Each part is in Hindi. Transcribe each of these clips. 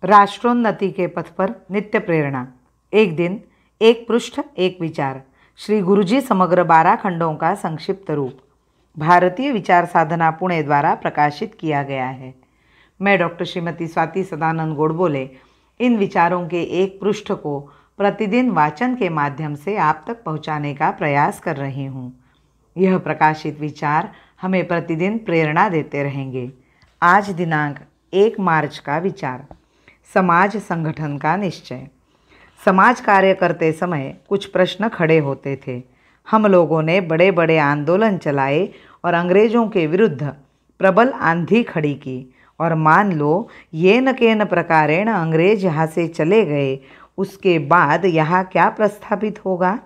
राष्ट्रोन्नति के पथ पर नित्य प्रेरणा। एक दिन, एक पृष्ठ, एक विचार। श्री गुरुजी समग्र 12 खंडों का संक्षिप्त रूप भारतीय विचार साधना पुणे द्वारा प्रकाशित किया गया है। मैं डॉक्टर श्रीमती स्वाति सदानंद गोडबोले इन विचारों के एक पृष्ठ को प्रतिदिन वाचन के माध्यम से आप तक पहुंचाने का प्रयास कर रही हूं। यह प्रकाशित विचार हमें प्रतिदिन प्रेरणा देते रहेंगे। आज दिनांक 1 मार्च का विचार, समाज संगठन का निश्चय। समाज कार्य करते समय कुछ प्रश्न खड़े होते थे। हम लोगों ने बड़े बड़े आंदोलन चलाए और अंग्रेज़ों के विरुद्ध प्रबल आंधी खड़ी की, और मान लो येन केन प्रकारेण अंग्रेज यहाँ से चले गए, उसके बाद यहाँ क्या प्रस्थापित होगा?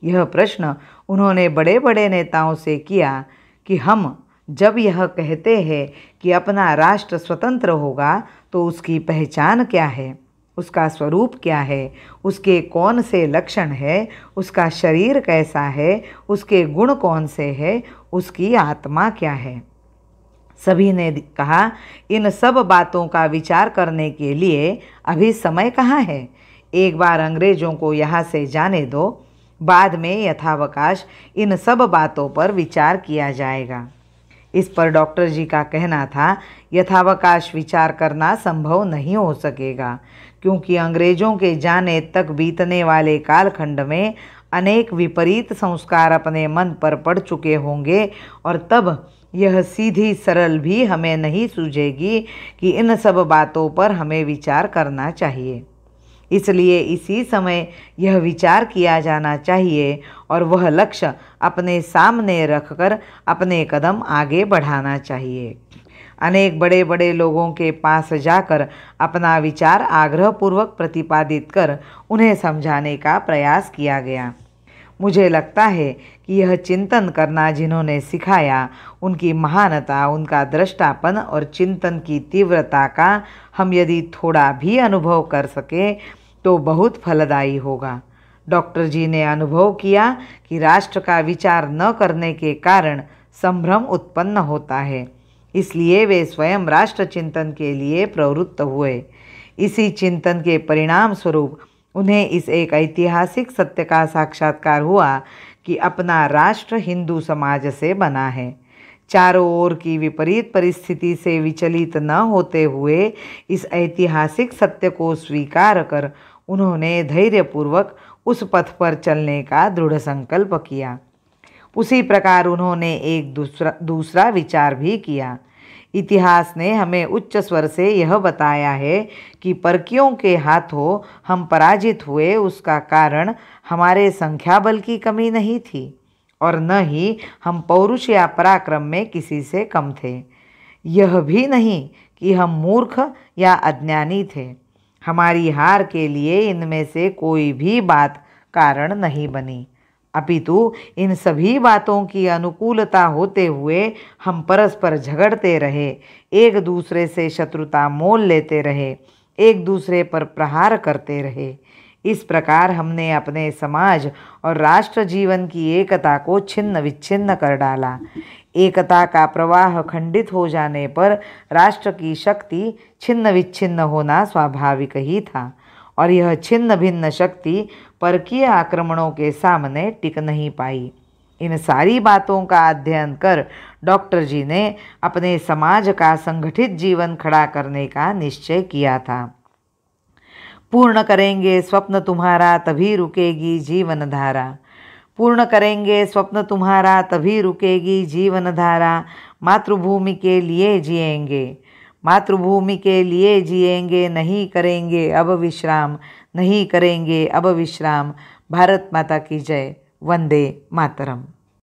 यह प्रश्न उन्होंने बड़े बड़े नेताओं से किया कि हम जब यह कहते हैं कि अपना राष्ट्र स्वतंत्र होगा तो उसकी पहचान क्या है, उसका स्वरूप क्या है, उसके कौन से लक्षण है, उसका शरीर कैसा है, उसके गुण कौन से हैं, उसकी आत्मा क्या है। सभी ने कहा, इन सब बातों का विचार करने के लिए अभी समय कहाँ है। एक बार अंग्रेज़ों को यहाँ से जाने दो, बाद में यथावकाश इन सब बातों पर विचार किया जाएगा। इस पर डॉक्टर जी का कहना था, यथावकाश विचार करना संभव नहीं हो सकेगा, क्योंकि अंग्रेज़ों के जाने तक बीतने वाले कालखंड में अनेक विपरीत संस्कार अपने मन पर पड़ चुके होंगे, और तब यह सीधी सरल भी हमें नहीं सूझेगी कि इन सब बातों पर हमें विचार करना चाहिए। इसलिए इसी समय यह विचार किया जाना चाहिए और वह लक्ष्य अपने सामने रखकर अपने कदम आगे बढ़ाना चाहिए। अनेक बड़े बड़े लोगों के पास जाकर अपना विचार आग्रहपूर्वक प्रतिपादित कर उन्हें समझाने का प्रयास किया गया। मुझे लगता है कि यह चिंतन करना जिन्होंने सिखाया, उनकी महानता, उनका दृष्टापन और चिंतन की तीव्रता का हम यदि थोड़ा भी अनुभव कर सकें तो बहुत फलदायी होगा। डॉक्टर जी ने अनुभव किया कि राष्ट्र का विचार न करने के कारण संभ्रम उत्पन्न होता है, इसलिए वे स्वयं राष्ट्र चिंतन के लिए प्रवृत्त हुए। इसी चिंतन के परिणाम स्वरूप उन्हें इस एक ऐतिहासिक सत्य का साक्षात्कार हुआ कि अपना राष्ट्र हिंदू समाज से बना है। चारों ओर की विपरीत परिस्थिति से विचलित न होते हुए इस ऐतिहासिक सत्य को स्वीकार कर उन्होंने धैर्यपूर्वक उस पथ पर चलने का दृढ़ संकल्प किया। उसी प्रकार उन्होंने एक दूसरा विचार भी किया। इतिहास ने हमें उच्च स्वर से यह बताया है कि परकियों के हाथों हम पराजित हुए, उसका कारण हमारे संख्या बल की कमी नहीं थी और न ही हम पौरुष या पराक्रम में किसी से कम थे। यह भी नहीं कि हम मूर्ख या अज्ञानी थे। हमारी हार के लिए इनमें से कोई भी बात कारण नहीं बनी, अपितु इन सभी बातों की अनुकूलता होते हुए हम परस्पर झगड़ते रहे, एक दूसरे से शत्रुता मोल लेते रहे, एक दूसरे पर प्रहार करते रहे। इस प्रकार हमने अपने समाज और राष्ट्र जीवन की एकता को छिन्न विच्छिन्न कर डाला। एकता का प्रवाह खंडित हो जाने पर राष्ट्र की शक्ति छिन्न विच्छिन्न होना स्वाभाविक ही था, और यह छिन्न भिन्न शक्ति परकीय आक्रमणों के सामने टिक नहीं पाई। इन सारी बातों का अध्ययन कर डॉक्टर जी ने अपने समाज का संगठित जीवन खड़ा करने का निश्चय किया था। पूर्ण करेंगे स्वप्न तुम्हारा तभी रुकेगी जीवन धारा, पूर्ण करेंगे स्वप्न तुम्हारा तभी रुकेगी जीवन धारा। मातृभूमि के लिए जिएंगे, मातृभूमि के लिए जिएंगे, नहीं करेंगे अब विश्राम, नहीं करेंगे अब विश्राम। भारत माता की जय। वंदे मातरम।